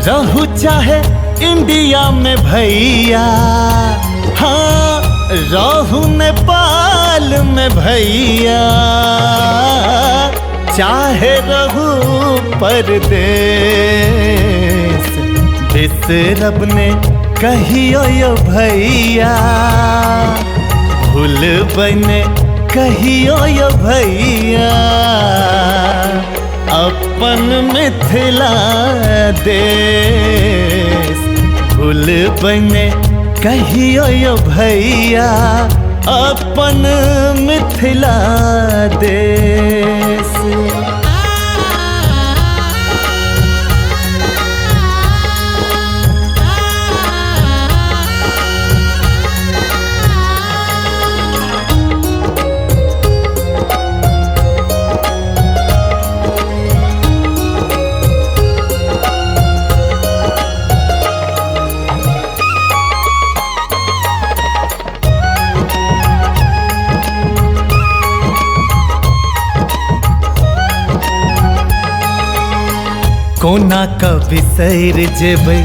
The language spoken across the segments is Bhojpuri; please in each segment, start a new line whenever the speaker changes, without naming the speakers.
रहू चाहे इंडिया में भैया, हाँ रहू नेपाल में भैया, चाहे रहू परदेश, बिसरब ने कहियो यो भैया, भूल बने कहियो यो भैया, अपन मिथिला देश भूल बने कहियो यो भैया, अपन मिथिला देश। कोना कभी सैर जेबै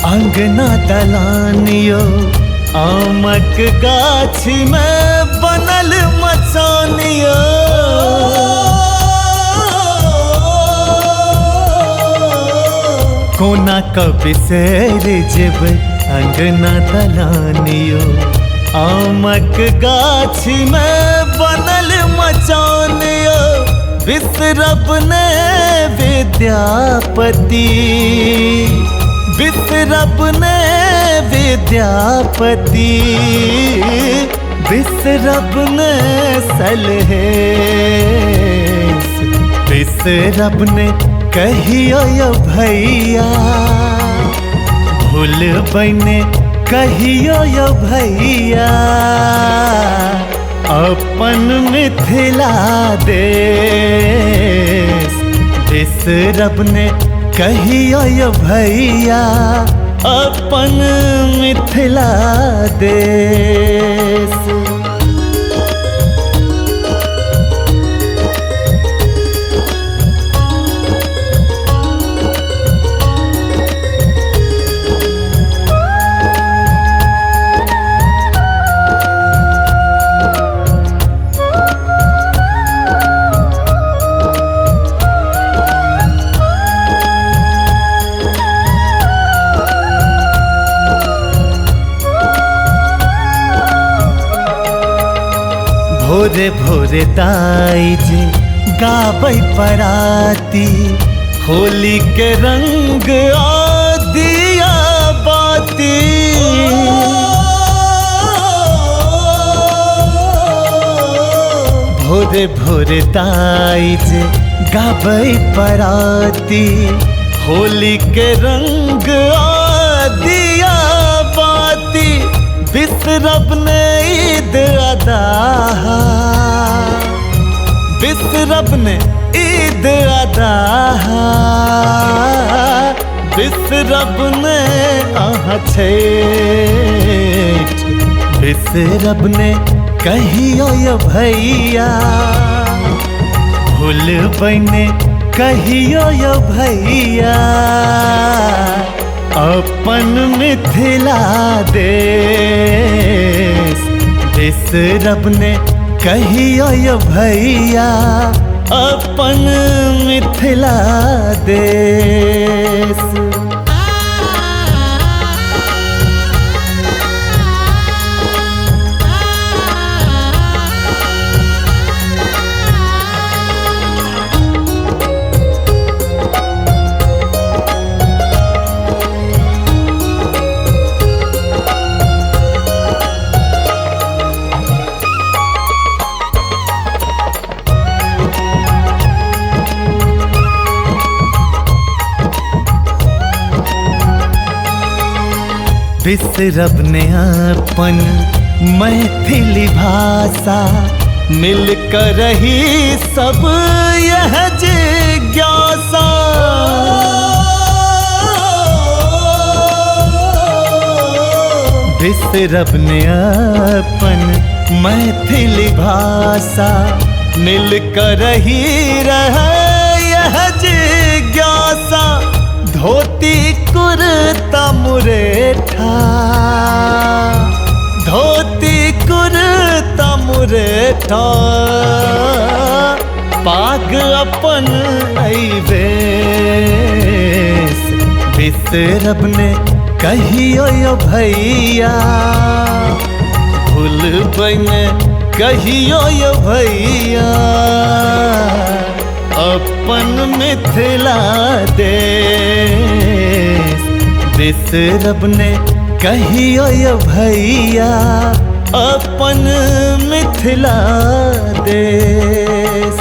अंगना दलानियो, आमक गाछी में बनल मचानियो, कोना कभी सैर जेबै अंगना दलानियो, आमक गाछी में बनल मचानियो, बिसरब ने विद्यापति, बिसरब ने विद्यापति, बिसरब ने सलहेश, बिसरब ने कहियो यो भैया, भूल बने कहियो यो भैया, अपन मिथिला देश बिसरब ने कहियो यो भैया, अपन मिथिला देश। भोरे भोरे दाई जे गाबै पराती, होली के रंग आ दिया बाती, भोरे भोरे दाई जे गाबै पराती, होली के रंग आ दिया बाती, बिसरब ने ईद अदा, बिसरब ने ईद अदा, बिसरब ने आहा छठ, बिसरब ने कहियो यो भैया, भूल बने कहियो यो भैया, अपन मिथिला देश बिसरब ने कहियो यो भैया, अपन मिथिला देश। बिसरब ने अपन मैथिली भाषा, मिलकर रही सब यह जिज्ञासा, बिसरब ने अपन मैथिली भाषा, मिलकर रही रहे यह जिज्ञासा, धोती कुर्ता मुरेठा, धोती कुर्ता मुरेठा, पाग अपन ऐवेश बिसरब ने कहियो यो भैया, भूलबै ने कहियो यो भैया, अपन मिथिला देश बिसरब ने कहियो यो भैया, अपन मिथिला देश।